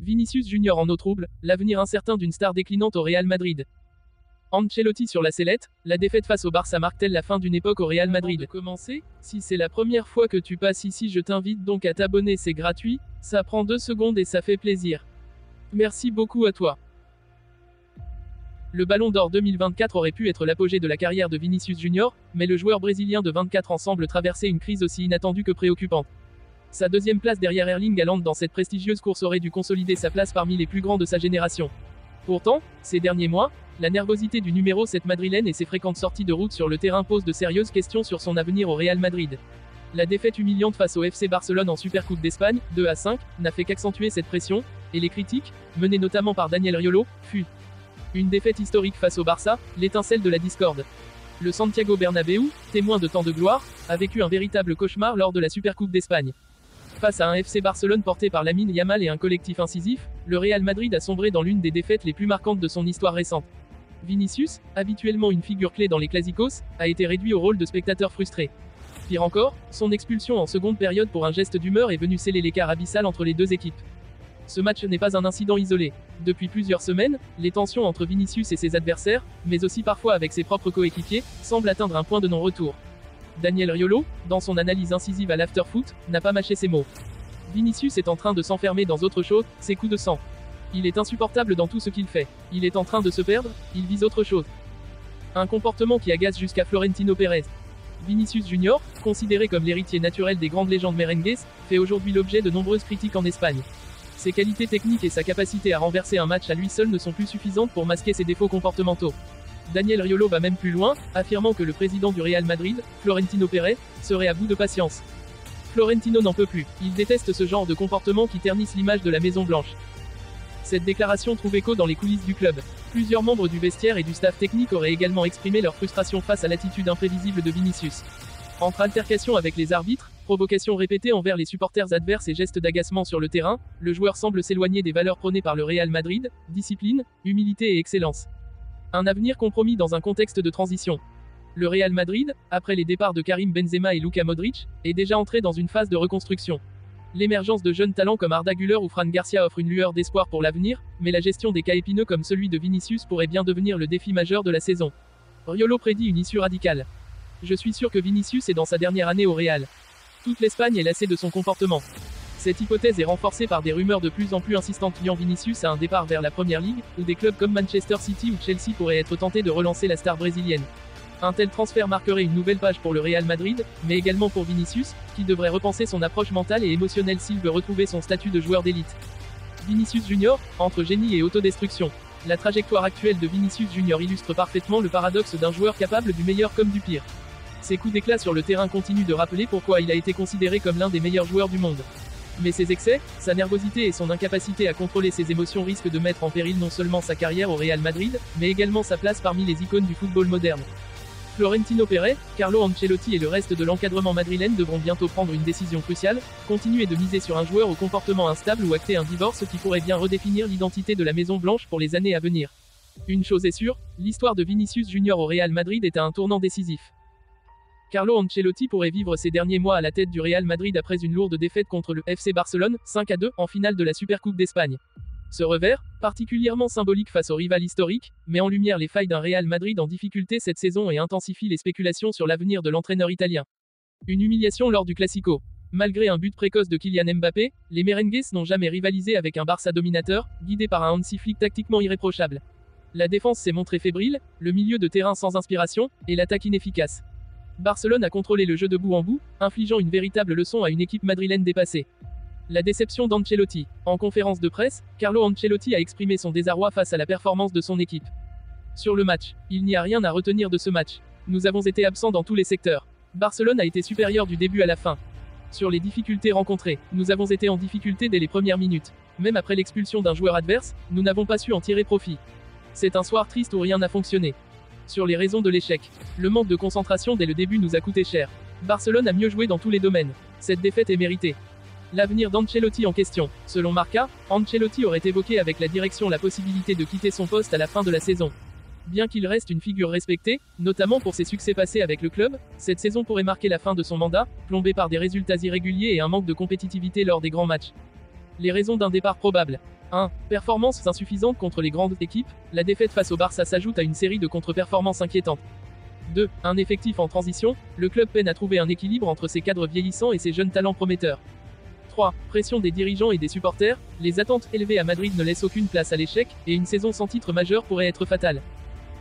Vinicius Junior en eau trouble, l'avenir incertain d'une star déclinante au Real Madrid. Ancelotti sur la sellette, la défaite face au Barça marque-t-elle la fin d'une époque au Real Madrid? Commencer, si c'est la première fois que tu passes ici, je t'invite donc à t'abonner, c'est gratuit, ça prend 2 secondes et ça fait plaisir. Merci beaucoup à toi. Le Ballon d'Or 2024 aurait pu être l'apogée de la carrière de Vinicius Junior, mais le joueur brésilien de 24 ans semble traverser une crise aussi inattendue que préoccupante. Sa deuxième place derrière Erling Haaland dans cette prestigieuse course aurait dû consolider sa place parmi les plus grands de sa génération. Pourtant, ces derniers mois, la nervosité du numéro 7 madrilène et ses fréquentes sorties de route sur le terrain posent de sérieuses questions sur son avenir au Real Madrid. La défaite humiliante face au FC Barcelone en Supercoupe d'Espagne, 2-5, n'a fait qu'accentuer cette pression, et les critiques, menées notamment par Daniel Riolo, fut une défaite historique face au Barça, l'étincelle de la discorde. Le Santiago Bernabéu, témoin de tant de gloire, a vécu un véritable cauchemar lors de la Supercoupe d'Espagne. Face à un FC Barcelone porté par Lamine Yamal et un collectif incisif, le Real Madrid a sombré dans l'une des défaites les plus marquantes de son histoire récente. Vinicius, habituellement une figure clé dans les Clásicos, a été réduit au rôle de spectateur frustré. Pire encore, son expulsion en seconde période pour un geste d'humeur est venue sceller l'écart abyssal entre les deux équipes. Ce match n'est pas un incident isolé. Depuis plusieurs semaines, les tensions entre Vinicius et ses adversaires, mais aussi parfois avec ses propres coéquipiers, semblent atteindre un point de non-retour. Daniel Riolo, dans son analyse incisive à l'Afterfoot, n'a pas mâché ses mots. Vinicius est en train de s'enfermer dans autre chose, ses coups de sang. Il est insupportable dans tout ce qu'il fait. Il est en train de se perdre, il vise autre chose. Un comportement qui agace jusqu'à Florentino Pérez. Vinicius Junior, considéré comme l'héritier naturel des grandes légendes merengues, fait aujourd'hui l'objet de nombreuses critiques en Espagne. Ses qualités techniques et sa capacité à renverser un match à lui seul ne sont plus suffisantes pour masquer ses défauts comportementaux. Daniel Riolo va même plus loin, affirmant que le président du Real Madrid, Florentino Pérez, serait à bout de patience. Florentino n'en peut plus, il déteste ce genre de comportement qui ternissent l'image de la Maison Blanche. Cette déclaration trouve écho dans les coulisses du club. Plusieurs membres du vestiaire et du staff technique auraient également exprimé leur frustration face à l'attitude imprévisible de Vinicius. Entre altercations avec les arbitres, provocations répétées envers les supporters adverses et gestes d'agacement sur le terrain, le joueur semble s'éloigner des valeurs prônées par le Real Madrid, discipline, humilité et excellence. Un avenir compromis dans un contexte de transition. Le Real Madrid, après les départs de Karim Benzema et Luka Modric, est déjà entré dans une phase de reconstruction. L'émergence de jeunes talents comme Arda Güler ou Fran Garcia offre une lueur d'espoir pour l'avenir, mais la gestion des cas épineux comme celui de Vinicius pourrait bien devenir le défi majeur de la saison. Riolo prédit une issue radicale. Je suis sûr que Vinicius est dans sa dernière année au Real. Toute l'Espagne est lassée de son comportement. Cette hypothèse est renforcée par des rumeurs de plus en plus insistantes liant Vinicius à un départ vers la Première Ligue, où des clubs comme Manchester City ou Chelsea pourraient être tentés de relancer la star brésilienne. Un tel transfert marquerait une nouvelle page pour le Real Madrid, mais également pour Vinicius, qui devrait repenser son approche mentale et émotionnelle s'il veut retrouver son statut de joueur d'élite. Vinicius Junior, entre génie et autodestruction. La trajectoire actuelle de Vinicius Junior illustre parfaitement le paradoxe d'un joueur capable du meilleur comme du pire. Ses coups d'éclat sur le terrain continuent de rappeler pourquoi il a été considéré comme l'un des meilleurs joueurs du monde. Mais ses excès, sa nervosité et son incapacité à contrôler ses émotions risquent de mettre en péril non seulement sa carrière au Real Madrid, mais également sa place parmi les icônes du football moderne. Florentino Pérez, Carlo Ancelotti et le reste de l'encadrement madrilène devront bientôt prendre une décision cruciale, continuer de miser sur un joueur au comportement instable ou acter un divorce qui pourrait bien redéfinir l'identité de la Maison Blanche pour les années à venir. Une chose est sûre, l'histoire de Vinicius Junior au Real Madrid est à un tournant décisif. Carlo Ancelotti pourrait vivre ses derniers mois à la tête du Real Madrid après une lourde défaite contre le FC Barcelone, 5-2, en finale de la Supercoupe d'Espagne. Ce revers, particulièrement symbolique face au rival historique, met en lumière les failles d'un Real Madrid en difficulté cette saison et intensifie les spéculations sur l'avenir de l'entraîneur italien. Une humiliation lors du Classico. Malgré un but précoce de Kylian Mbappé, les merengues n'ont jamais rivalisé avec un Barça dominateur, guidé par un Hansi Flick tactiquement irréprochable. La défense s'est montrée fébrile, le milieu de terrain sans inspiration, et l'attaque inefficace. Barcelone a contrôlé le jeu de bout en bout, infligeant une véritable leçon à une équipe madrilène dépassée. La déception d'Ancelotti. En conférence de presse, Carlo Ancelotti a exprimé son désarroi face à la performance de son équipe. Sur le match, il n'y a rien à retenir de ce match. Nous avons été absents dans tous les secteurs. Barcelone a été supérieur du début à la fin. Sur les difficultés rencontrées, nous avons été en difficulté dès les premières minutes. Même après l'expulsion d'un joueur adverse, nous n'avons pas su en tirer profit. C'est un soir triste où rien n'a fonctionné. Sur les raisons de l'échec. Le manque de concentration dès le début nous a coûté cher. Barcelone a mieux joué dans tous les domaines. Cette défaite est méritée. L'avenir d'Ancelotti en question. Selon Marca, Ancelotti aurait évoqué avec la direction la possibilité de quitter son poste à la fin de la saison. Bien qu'il reste une figure respectée, notamment pour ses succès passés avec le club, cette saison pourrait marquer la fin de son mandat, plombé par des résultats irréguliers et un manque de compétitivité lors des grands matchs. Les raisons d'un départ probable. 1. Performances insuffisantes contre les grandes équipes, la défaite face au Barça s'ajoute à une série de contre-performances inquiétantes. 2. Un effectif en transition, le club peine à trouver un équilibre entre ses cadres vieillissants et ses jeunes talents prometteurs. 3. Pression des dirigeants et des supporters, les attentes élevées à Madrid ne laissent aucune place à l'échec, et une saison sans titre majeur pourrait être fatale.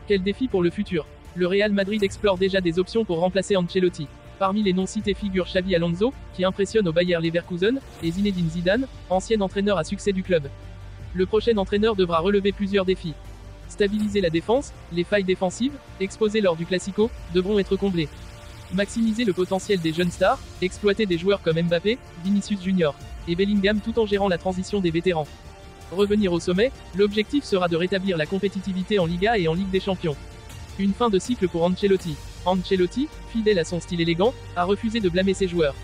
Quel défi pour le futur? Le Real Madrid explore déjà des options pour remplacer Ancelotti. Parmi les noms cités figurent Xavi Alonso, qui impressionne au Bayer Leverkusen, et Zinedine Zidane, ancien entraîneur à succès du club. Le prochain entraîneur devra relever plusieurs défis. Stabiliser la défense, les failles défensives, exposées lors du Classico, devront être comblées. Maximiser le potentiel des jeunes stars, exploiter des joueurs comme Mbappé, Vinicius Junior et Bellingham tout en gérant la transition des vétérans. Revenir au sommet, l'objectif sera de rétablir la compétitivité en Liga et en Ligue des Champions. Une fin de cycle pour Ancelotti. Ancelotti, fidèle à son style élégant, a refusé de blâmer ses joueurs.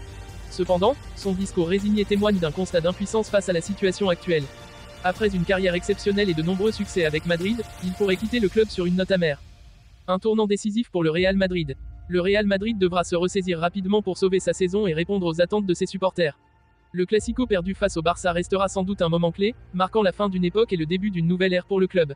Cependant, son discours résigné témoigne d'un constat d'impuissance face à la situation actuelle. Après une carrière exceptionnelle et de nombreux succès avec Madrid, il pourrait quitter le club sur une note amère. Un tournant décisif pour le Real Madrid. Le Real Madrid devra se ressaisir rapidement pour sauver sa saison et répondre aux attentes de ses supporters. Le Classico perdu face au Barça restera sans doute un moment clé, marquant la fin d'une époque et le début d'une nouvelle ère pour le club.